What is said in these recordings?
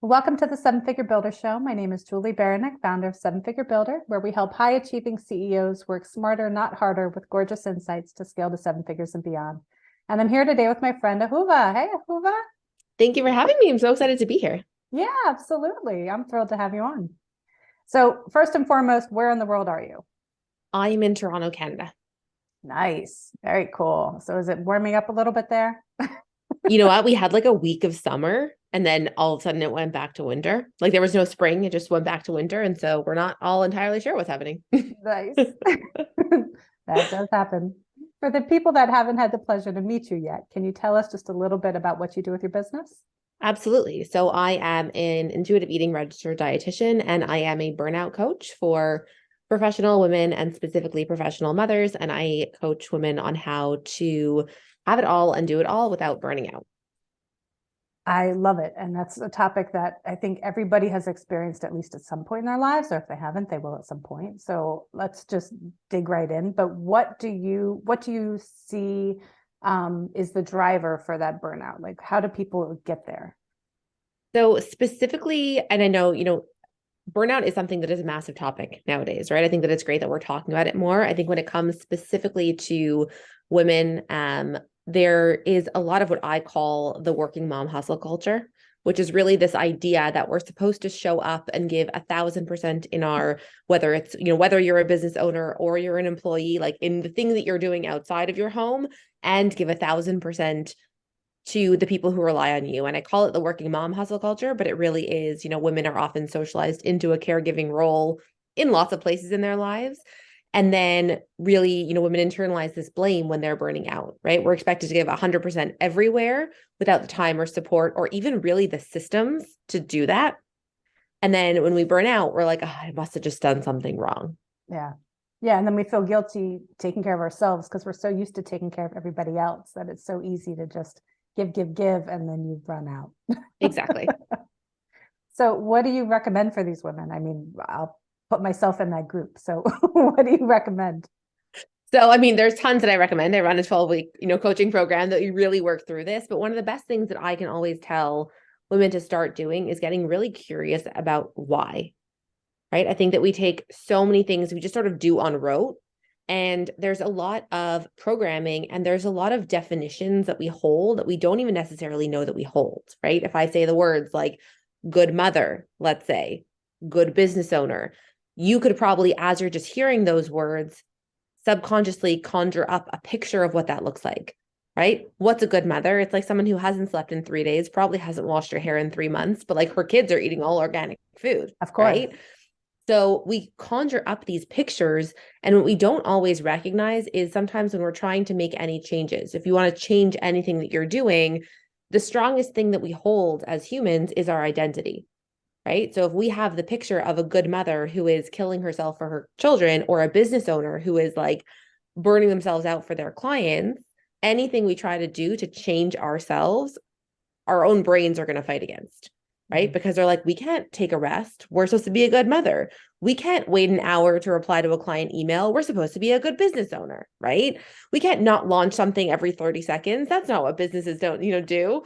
Welcome to the Seven Figure Builder Show. My name is Julie Baranek, founder of Seven Figure Builder, where we help high achieving CEOs work smarter, not harder, with gorgeous insights to scale to seven figures and beyond. And I'm here today with my friend Ahuva. Hey, Ahuva. Thank you for having me. I'm so excited to be here. Yeah, absolutely. I'm thrilled to have you on. So, first and foremost, where in the world are you? I'm in Toronto, Canada. Nice. Very cool. So, is it warming up a little bit there? You know what? We had like a week of summer and then all of a sudden it went back to winter. Like there was no spring, it just went back to winter. And so we're not all entirely sure what's happening. Nice. That does happen. For the people that haven't had the pleasure to meet you yet, can you tell us just a little bit about what you do with your business? Absolutely. So I am an intuitive eating registered dietitian and I am a burnout coach for professional women and specifically professional mothers. And I coach women on how to have it all and do it all without burning out. I love it. And that's a topic that I think everybody has experienced at least at some point in their lives, or if they haven't, they will at some point. So let's just dig right in. But what do you see is the driver for that burnout? Like, how do people get there? So specifically, and I know, burnout is something that is a massive topic nowadays, right? I think that it's great that we're talking about it more. I think when it comes specifically to women, there is a lot of what I call the working mom hustle culture, which is really this idea that we're supposed to show up and give 1,000% in our, whether it's, whether you're a business owner or you're an employee, like in the thing that you're doing outside of your home and give 1,000% to the people who rely on you. And I call it the working mom hustle culture, but it really is, women are often socialized into a caregiving role in lots of places in their lives. And then really, women internalize this blame when they're burning out, right? We're expected to give 100% everywhere without the time or support or even really the systems to do that. And then when we burn out, we're like, oh, I must have just done something wrong. Yeah. Yeah. And then we feel guilty taking care of ourselves because we're so used to taking care of everybody else that it's so easy to just give, and then you run out. Exactly. So what do you recommend for these women? I mean, I'll put myself in that group. So what do you recommend? So, I mean, there's tons that I recommend. I run a 12-week, coaching program that you really work through this. But one of the best things that I can always tell women to start doing is getting really curious about why, right? I think that we take so many things we just sort of do on rote. And there's a lot of programming and there's a lot of definitions that we hold that we don't even necessarily know that we hold, right? If I say the words like good mother, let's say, good business owner, you could probably, as you're just hearing those words, subconsciously conjure up a picture of what that looks like, right? What's a good mother? It's like someone who hasn't slept in 3 days, probably hasn't washed her hair in 3 months, but like her kids are eating all organic food, Of course. right? So we conjure up these pictures, and what we don't always recognize is sometimes when we're trying to make any changes, if you want to change anything that you're doing, the strongest thing that we hold as humans is our identity, right? So if we have the picture of a good mother who is killing herself for her children or a business owner who is like burning themselves out for their clients, anything we try to do to change ourselves, our own brains are going to fight against, right? Because they're like, we can't take a rest. We're supposed to be a good mother. We can't wait an hour to reply to a client email. We're supposed to be a good business owner, right? We can't not launch something every 30 seconds. That's not what businesses don't, do.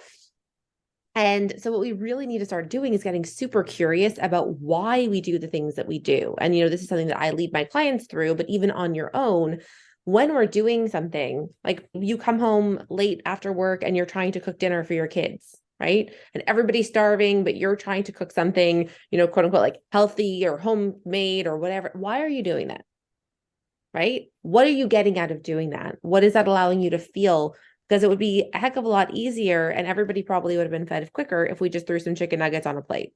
And so what we really need to start doing is getting super curious about why we do the things that we do. And, this is something that I lead my clients through, but even on your own, when we're doing something, like you come home late after work and you're trying to cook dinner for your kids, right? And everybody's starving, but you're trying to cook something, quote unquote, like healthy or homemade or whatever. Why are you doing that? Right? What are you getting out of doing that? What is that allowing you to feel? Because it would be a heck of a lot easier and everybody probably would have been fed quicker if we just threw some chicken nuggets on a plate.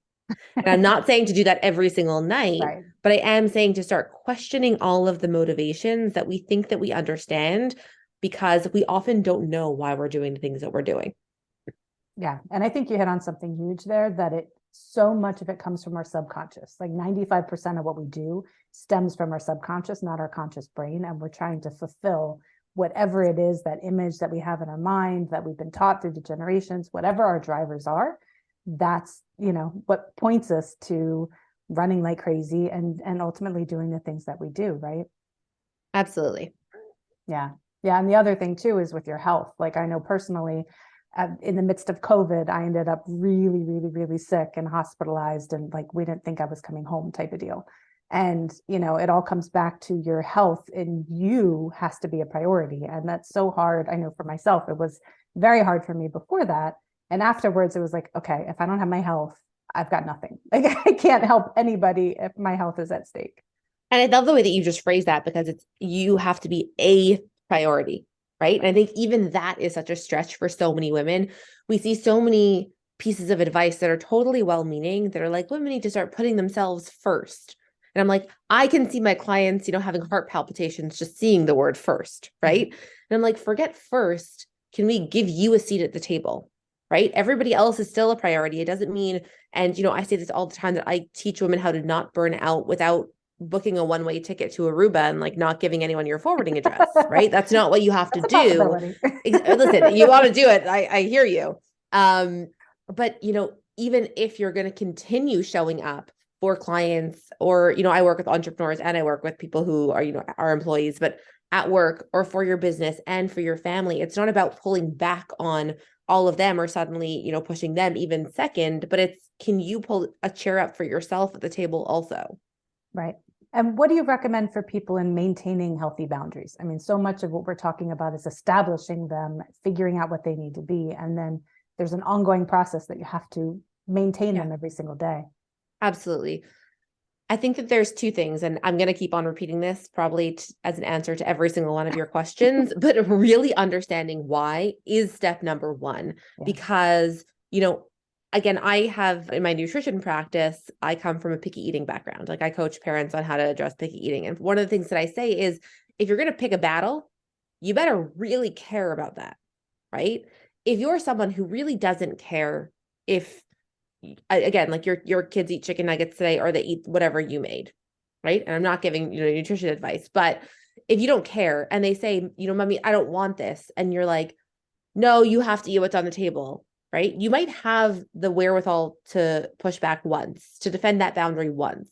And I'm not saying to do that every single night, Right. but I am saying to start questioning all of the motivations that we think that we understand because we often don't know why we're doing the things that we're doing. Yeah. And I think you hit on something huge there that so much of it comes from our subconscious. Like 95% of what we do stems from our subconscious, not our conscious brain. And we're trying to fulfill whatever it is, that image that we have in our mind that we've been taught through the generations, whatever our drivers are, that's, what points us to running like crazy and ultimately doing the things that we do. Right. Absolutely. Yeah. Yeah. And the other thing too is with your health. Like I know personally, in the midst of COVID, I ended up really, really, really sick and hospitalized, and like, we didn't think I was coming home type of deal. And, it all comes back to your health, and you has to be a priority. And that's so hard. I know for myself, it was very hard for me before that. And afterwards it was like, okay, if I don't have my health, I've got nothing. Like, I can't help anybody if my health is at stake. And I love the way that you just phrased that, because you have to be a priority, right? And I think even that is such a stretch for so many women. We see so many pieces of advice that are totally well-meaning, that are like, women need to start putting themselves first. And I'm like, I can see my clients, having heart palpitations just seeing the word first, right? And I'm like, forget first. Can we give you a seat at the table, right? Everybody else is still a priority. It doesn't mean, and I say this all the time, that I teach women how to not burn out without booking a one-way ticket to Aruba and like not giving anyone your forwarding address, right? That's not what you have to That's a do. possibility. Listen, you want to do it. I hear you. But even if you're going to continue showing up for clients, or, I work with entrepreneurs and I work with people who are, our employees, but at work or for your business and for your family, it's not about pulling back on all of them or suddenly, pushing them even second, but it's, can you pull a chair up for yourself at the table also? Right. And what do you recommend for people in maintaining healthy boundaries? I mean, so much of what we're talking about is establishing them, figuring out what they need to be. And then there's an ongoing process that you have to maintain them every single day. Absolutely. I think that there's two things, and I'm going to keep on repeating this probably as an answer to every single one of your questions, but really understanding why is step number one. Yeah. Because, again, I have in my nutrition practice, I come from a picky eating background. Like, I coach parents on how to address picky eating. And one of the things that I say is, if you're going to pick a battle, you better really care about that, right? If you're someone who really doesn't care if, again, like your kids eat chicken nuggets today or they eat whatever you made, right? And I'm not giving, nutrition advice, but if you don't care and they say, mommy, I don't want this. And you're like, no, you have to eat what's on the table, right? You might have the wherewithal to push back once, to defend that boundary once.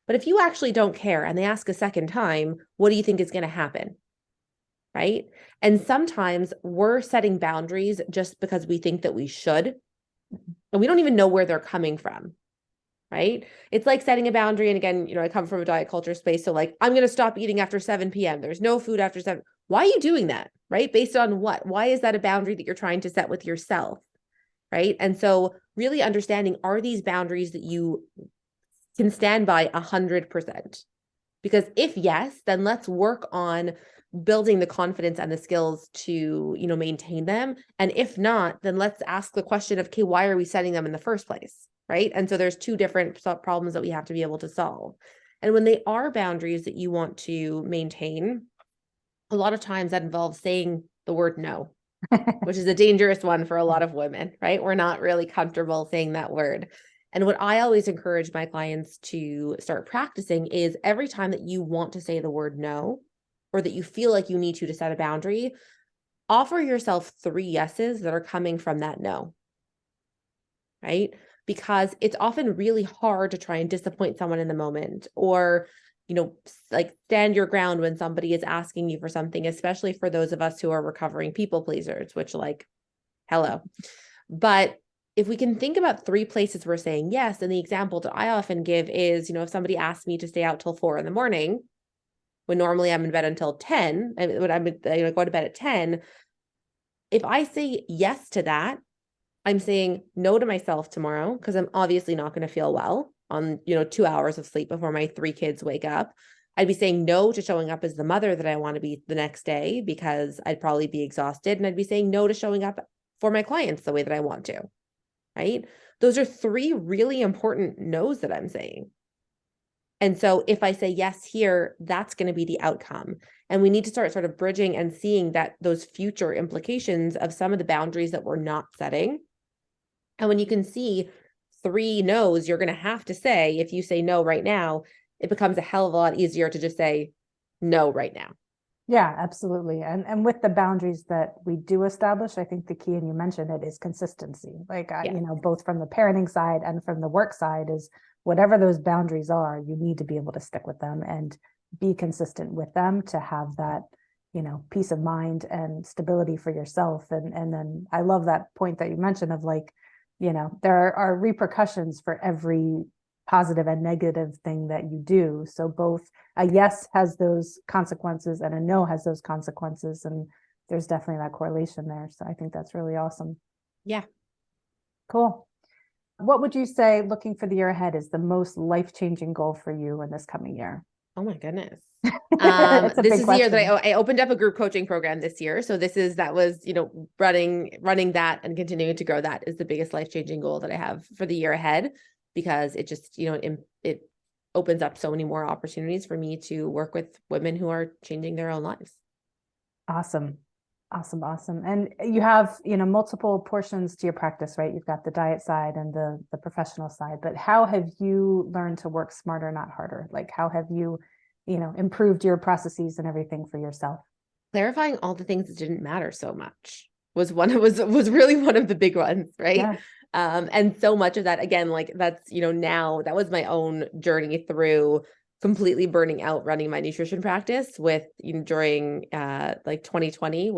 But if you actually don't care and they ask a second time, what do you think is going to happen? Right? And sometimes we're setting boundaries just because we think that we should, and we don't even know where they're coming from. Right? It's like setting a boundary. And again, I come from a diet culture space. So like, I'm going to stop eating after 7 p.m. There's no food after 7. Why are you doing that? Right? Based on what? Why is that a boundary that you're trying to set with yourself? Right? And so really understanding, are these boundaries that you can stand by 100%? Because if yes, then let's work on building the confidence and the skills to, maintain them. And if not, then let's ask the question of, okay, why are we setting them in the first place? Right? And so there's two different problems that we have to be able to solve. And when they are boundaries that you want to maintain, a lot of times that involves saying the word no, which is a dangerous one for a lot of women, right? We're not really comfortable saying that word. And what I always encourage my clients to start practicing is, every time that you want to say the word no, or that you feel like you need to set a boundary, offer yourself 3 yeses that are coming from that no, right? Because it's often really hard to try and disappoint someone in the moment, or, like stand your ground when somebody is asking you for something, especially for those of us who are recovering people pleasers, which, like, hello. But if we can think about 3 places we're saying yes, and the example that I often give is, if somebody asks me to stay out till 4 a.m, when normally I'm in bed until 10, and when I'm go to bed at 10, if I say yes to that, I'm saying no to myself tomorrow, because I'm obviously not going to feel well on, 2 hours of sleep before my 3 kids wake up. I'd be saying no to showing up as the mother that I want to be the next day, because I'd probably be exhausted. And I'd be saying no to showing up for my clients the way that I want to, right? Those are 3 really important no's that I'm saying. And so if I say yes here, that's going to be the outcome. And we need to start sort of bridging and seeing that those future implications of some of the boundaries that we're not setting. And when you can see 3 no's you're going to have to say, if you say no right now, it becomes a hell of a lot easier to just say no right now. Yeah, absolutely. And with the boundaries that we do establish, I think the key, and you mentioned it, is consistency. Like, both from the parenting side and from the work side, is whatever those boundaries are, you need to be able to stick with them and be consistent with them, to have that peace of mind and stability for yourself. And then I love that point that you mentioned of like, there are repercussions for every positive and negative thing that you do. So both a yes has those consequences and a no has those consequences. And there's definitely that correlation there. So I think that's really awesome. Yeah. Cool. What would you say, looking for the year ahead, is the most life-changing goal for you in this coming year? Oh my goodness. It's a This big is the year that question. I opened up a group coaching program this year. So that was, running that and continuing to grow that is the biggest life-changing goal that I have for the year ahead, because it just, it opens up so many more opportunities for me to work with women who are changing their own lives. Awesome. Awesome. Awesome. And you have, multiple portions to your practice, right? You've got the diet side and the professional side, but how have you learned to work smarter, not harder? Like, how have you, improved your processes and everything for yourself? Clarifying all the things that didn't matter so much was really one of the big ones, right? Yeah. And so much of that, again, like that's, now that was my own journey through completely burning out running my nutrition practice with, during like 2020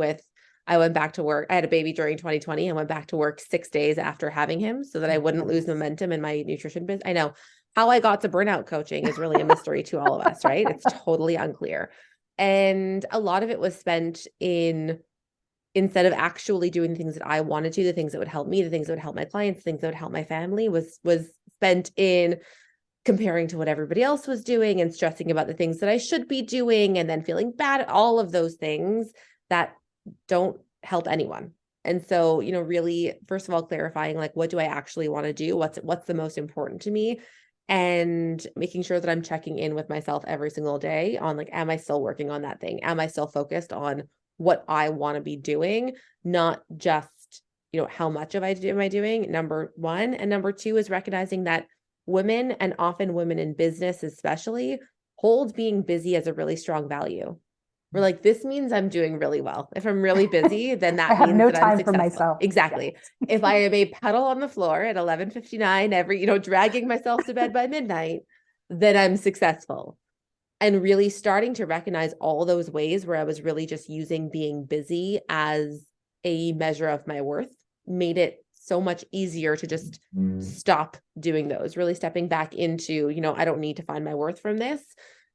I went back to work. I had a baby during 2020 and went back to work 6 days after having him so that I wouldn't lose momentum in my nutrition business. I know how I got to burnout coaching is really a mystery to all of us, right? It's totally unclear. And a lot of it was spent instead of actually doing the things that I wanted to, the things that would help me, the things that would help my clients, things that would help my family, was spent in comparing to what everybody else was doing and stressing about the things that I should be doing and then feeling bad at all of those things that don't help anyone. And so, really, first of all, clarifying like, what do I actually want to do? What's the most important to me? And making sure that I'm checking in with myself every single day on like, am I still working on that thing? Am I still focused on what I want to be doing? Not just, how much am I doing? Number one. And number two is recognizing that women, and often women in business especially, hold being busy as a really strong value. We're like, this means I'm doing really well. If I'm really busy, then I that have means no that I'm time for successful. myself. Exactly. Yes. If I am a puddle on the floor at 11:59 every, dragging myself to bed by midnight, then I'm successful. And really starting to recognize all those ways where I was really just using being busy as a measure of my worth made it so much easier to just stop doing those, really stepping back into, I don't need to find my worth from this.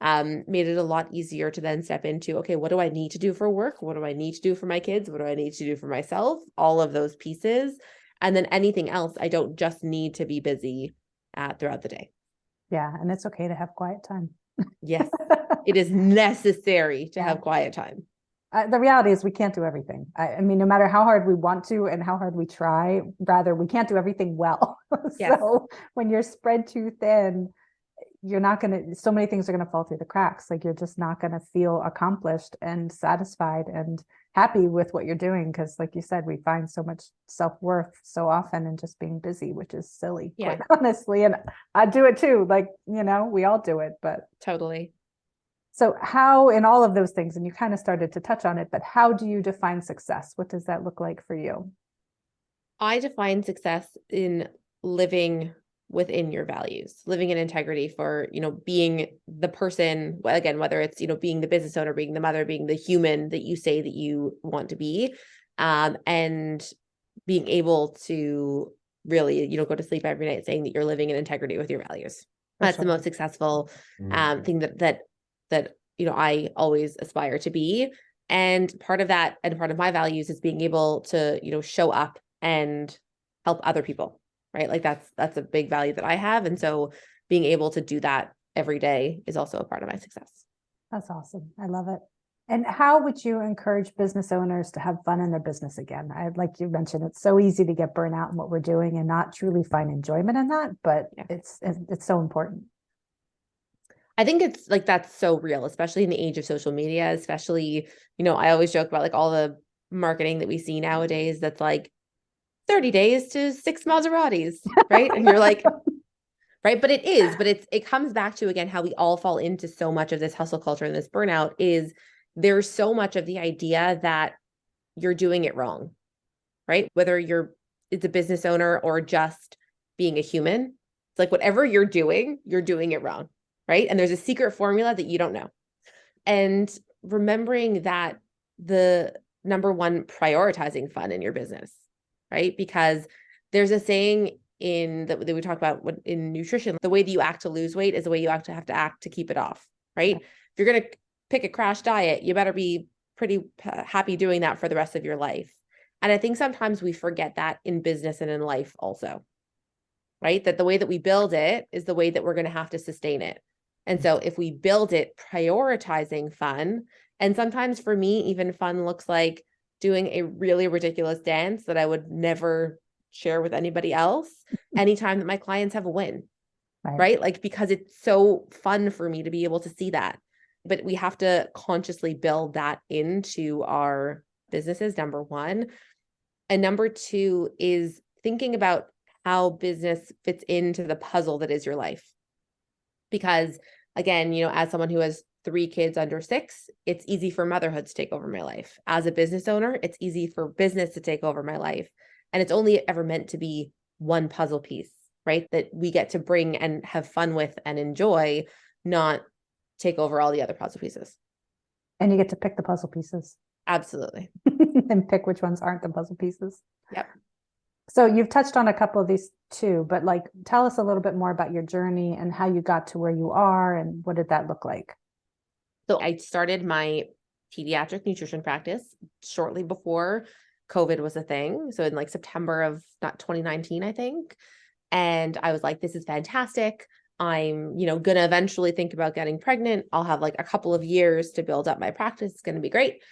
Made it a lot easier to then step into, okay, what do I need to do for work? What do I need to do for my kids? What do I need to do for myself? All of those pieces. And then anything else, I don't just need to be busy throughout the day. Yeah. And it's okay to have quiet time. Yes, it is necessary to have Yeah. quiet time. The reality is we can't do everything. I mean, no matter how hard we want to and how hard we try, rather, we can't do everything well. Yes. So when you're spread too thin, you're not going to, so many things are going to fall through the cracks. Like you're just not going to feel accomplished and satisfied and happy with what you're doing. Cause like you said, we find so much self-worth so often in just being busy, which is silly, Yeah, quite honestly. And I do it too. Like, we all do it, but totally. so how in all of those things, and you kind of started to touch on it, but how do you define success? What does that look like for you? I define success in living within your values, living in integrity for, being the person, again, whether it's, being the business owner, being the mother, being the human that you say that you want to be, and being able to really, go to sleep every night saying that you're living in integrity with your values. That's the most successful thing that I always aspire to be. And part of that, and part of my values, is being able to, show up and help other people, right? Like that's a big value that I have. And so being able to do that every day is also a part of my success. That's awesome. I love it. And how would you encourage business owners to have fun in their business again? Like you mentioned, it's so easy to get burnt out in what we're doing and not truly find enjoyment in that, but Yeah. it's so important. I think it's like, that's so real, especially in the age of social media, especially, I always joke about like all the marketing that we see nowadays that's like 30 days to 6 Maseratis, right? And you're like, right. But it comes back to, again, how we all fall into so much of this hustle culture and this burnout is there's so much of the idea that you're doing it wrong, right? Whether it's a business owner or just being a human, it's like whatever you're doing it wrong, right? And there's a secret formula that you don't know. And remembering that the number one, prioritizing fun in your business, right? Because there's a saying that we talk about in nutrition, the way that you act to lose weight is the way you have to act to keep it off, right? If you're going to pick a crash diet, you better be pretty happy doing that for the rest of your life. And I think sometimes we forget that in business and in life also, right? That the way that we build it is the way that we're going to have to sustain it. And so if we build it prioritizing fun, and sometimes for me, even fun looks like doing a really ridiculous dance that I would never share with anybody else anytime that my clients have a win, right? Like, because it's so fun for me to be able to see that. But we have to consciously build that into our businesses, number one. And number two is thinking about how business fits into the puzzle that is your life. Because again, as someone who has 3 kids under 6, it's easy for motherhood to take over my life. As a business owner, it's easy for business to take over my life. And it's only ever meant to be one puzzle piece, right? That we get to bring and have fun with and enjoy, not take over all the other puzzle pieces. And you get to pick the puzzle pieces. Absolutely. And pick which ones aren't the puzzle pieces. Yep. So you've touched on a couple of these too, but like, tell us a little bit more about your journey and how you got to where you are and what did that look like? So I started my pediatric nutrition practice shortly before COVID was a thing. So in like September of 2019, I think. And I was like, this is fantastic. I'm, going to eventually think about getting pregnant. I'll have like a couple of years to build up my practice. It's going to be great.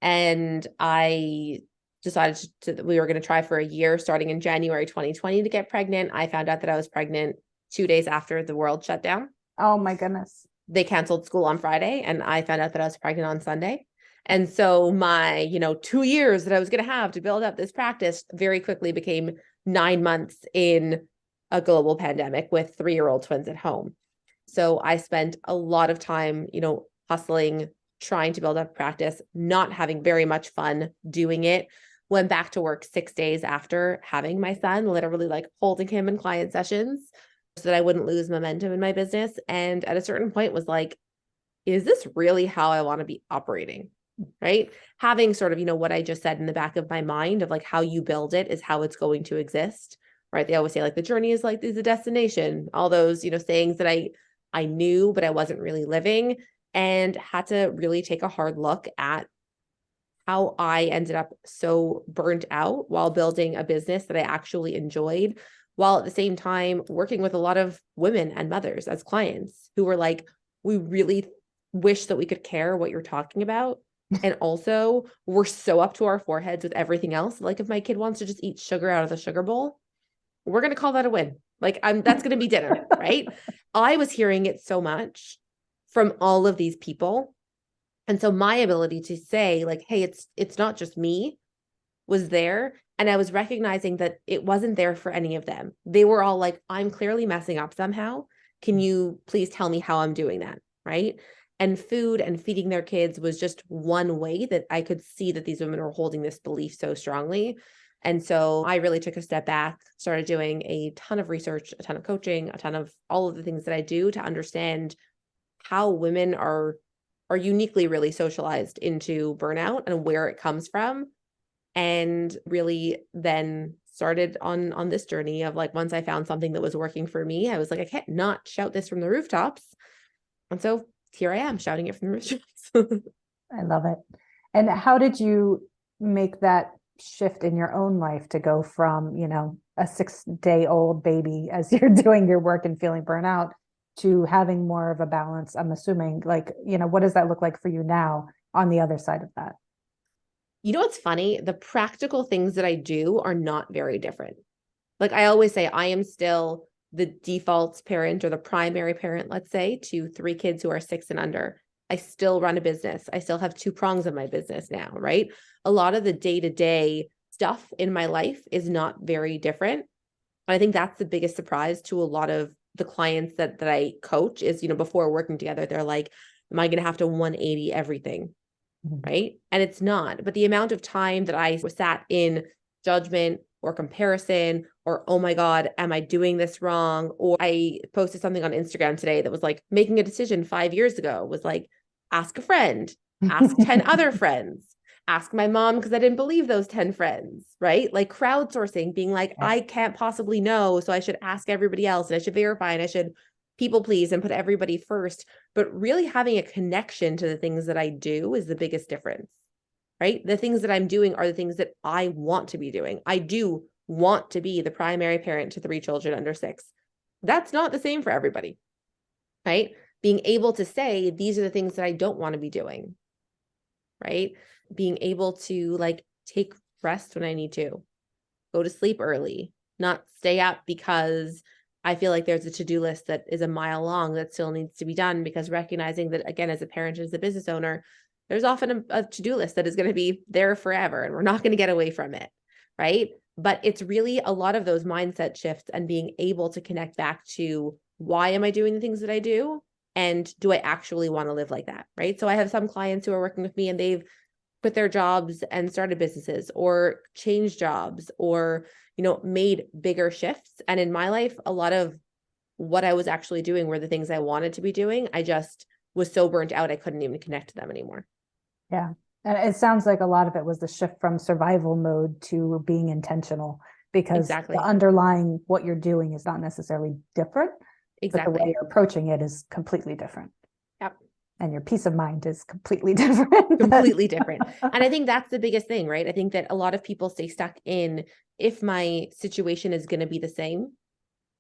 And I decided we were going to try for a year starting in January 2020 to get pregnant. I found out that I was pregnant 2 days after the world shut down. Oh my goodness. They canceled school on Friday and I found out that I was pregnant on Sunday. And so my, 2 years that I was going to have to build up this practice very quickly became 9 months in a global pandemic with 3-year-old twins at home. So I spent a lot of time, hustling, trying to build up practice, not having very much fun doing it. Went back to work 6 days after having my son, literally like holding him in client sessions so that I wouldn't lose momentum in my business. And at a certain point was like, is this really how I want to be operating? Right? Having sort of, what I just said in the back of my mind of like how you build it is how it's going to exist. Right? They always say like the journey is a destination, all those, sayings that I knew, but I wasn't really living, and had to really take a hard look at how I ended up so burnt out while building a business that I actually enjoyed, while at the same time working with a lot of women and mothers as clients who were like, we really wish that we could care what you're talking about. And also we're so up to our foreheads with everything else. Like if my kid wants to just eat sugar out of the sugar bowl, we're going to call that a win. Like that's going to be dinner, right? I was hearing it so much from all of these people. And so my ability to say like, hey, it's not just me was there. And I was recognizing that it wasn't there for any of them. They were all like, I'm clearly messing up somehow. Can you please tell me how I'm doing that? Right. And food and feeding their kids was just one way that I could see that these women were holding this belief so strongly. And so I really took a step back, started doing a ton of research, a ton of coaching, a ton of all of the things that I do to understand how women are uniquely really socialized into burnout and where it comes from. And really then started on this journey of like, once I found something that was working for me, I was like, I can't not shout this from the rooftops. And so here I am shouting it from the rooftops. I love it. And how did you make that shift in your own life to go from, a 6-day-old baby as you're doing your work and feeling burnout to having more of a balance? I'm assuming what does that look like for you now on the other side of that? What's funny? The practical things that I do are not very different. Like I always say, I am still the default parent or the primary parent, let's say, to 3 kids who are 6 and under. I still run a business. I still have 2 prongs of my business now, right? A lot of the day-to-day stuff in my life is not very different. And I think that's the biggest surprise to a lot of the clients that I coach is, before working together, they're like, am I going to have to 180 everything? Right? And it's not. But the amount of time that I sat in judgment or comparison or, oh my God, am I doing this wrong? Or I posted something on Instagram today that was like making a decision 5 years ago was like, ask a friend, ask 10 other friends. ask my mom because I didn't believe those 10 friends, right? Like crowdsourcing, being like, Yeah. I can't possibly know, so I should ask everybody else and I should verify and I should people please and put everybody first. But really having a connection to the things that I do is the biggest difference, right? The things that I'm doing are the things that I want to be doing. I do want to be the primary parent to 3 children under 6. That's not the same for everybody, right? Being able to say, these are the things that I don't want to be doing, right? Being able to like take rest when I need to, go to sleep early, not stay up because I feel like there's a to-do list that is a mile long that still needs to be done, because recognizing that, again, as a parent, as a business owner, there's often a to-do list that is going to be there forever and we're not going to get away from it, right? But it's really a lot of those mindset shifts and being able to connect back to, why am I doing the things that I do? And do I actually want to live like that, right? So I have some clients who are working with me and they've quit their jobs and started businesses or changed jobs or, made bigger shifts. And in my life, a lot of what I was actually doing were the things I wanted to be doing. I just was so burnt out, I couldn't even connect to them anymore. Yeah. And it sounds like a lot of it was the shift from survival mode to being intentional, because Exactly. the underlying what you're doing is not necessarily different, but the way Exactly. you're approaching it is completely different. Yep. And your peace of mind is completely different. Completely different. And I think that's the biggest thing, right? I think that a lot of people stay stuck in, if my situation is going to be the same,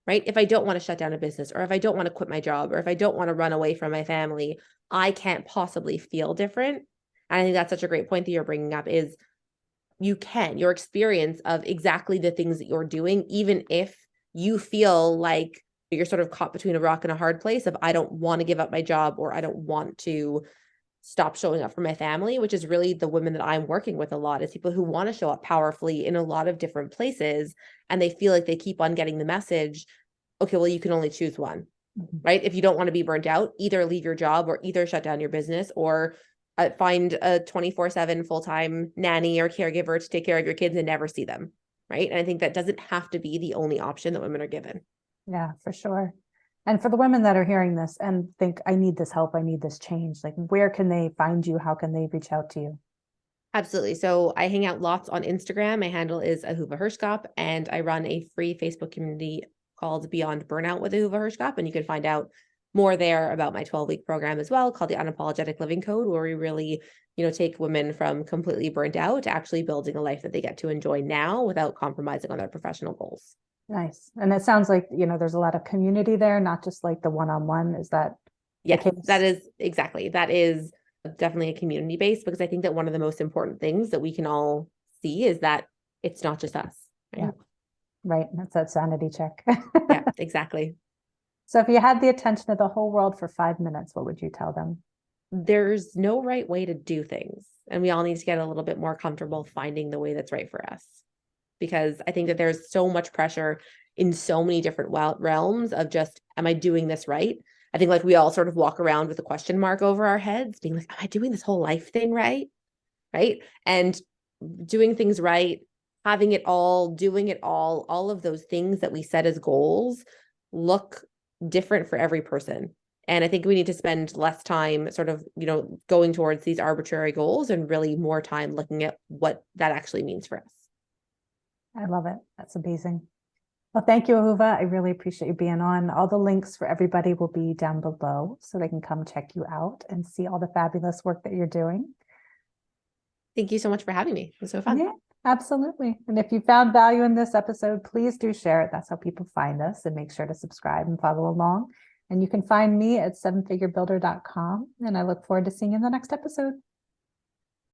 right? If I don't want to shut down a business, or if I don't want to quit my job, or if I don't want to run away from my family, I can't possibly feel different. And I think that's such a great point that you're bringing up, is your experience of exactly the things that you're doing, even if you feel like you're sort of caught between a rock and a hard place of, I don't want to give up my job, or I don't want to stop showing up for my family, which is really the women that I'm working with a lot, is people who want to show up powerfully in a lot of different places. And they feel like they keep on getting the message, okay, well, you can only choose one, right? If you don't want to be burnt out, either leave your job or either shut down your business, or find a 24/7 full-time nanny or caregiver to take care of your kids and never see them, right? And I think that doesn't have to be the only option that women are given. Yeah, for sure. And for the women that are hearing this and think, I need this help, I need this change, like, where can they find you? How can they reach out to you? Absolutely. So I hang out lots on Instagram. My handle is Ahuva Hershkop, and I run a free Facebook community called Beyond Burnout with Ahuva Hershkop. And you can find out more there about my 12-week program as well, called the Unapologetic Living Code, where we really, take women from completely burnt out to actually building a life that they get to enjoy now without compromising on their professional goals. Nice. And it sounds like, there's a lot of community there, not just like the one-on-one. Is that Yes, the case? that is exactly. That is definitely a community base, because I think that one of the most important things that we can all see is that it's not just us. Right? Yeah. Right. That's that sanity check. Yeah, exactly. So if you had the attention of the whole world for 5 minutes, what would you tell them? There's no right way to do things. And we all need to get a little bit more comfortable finding the way that's right for us. Because I think that there's so much pressure in so many different realms of just, am I doing this right? I think like we all sort of walk around with a question mark over our heads, being like, am I doing this whole life thing right? Right. And doing things right, having it all, doing it all of those things that we set as goals look different for every person. And I think we need to spend less time sort of, going towards these arbitrary goals and really more time looking at what that actually means for us. I love it. That's amazing. Well, thank you, Ahuva. I really appreciate you being on. All the links for everybody will be down below so they can come check you out and see all the fabulous work that you're doing. Thank you so much for having me. It was so fun. Yeah, absolutely. And if you found value in this episode, please do share it. That's how people find us, and make sure to subscribe and follow along. And you can find me at sevenfigurebuilder.com. And I look forward to seeing you in the next episode.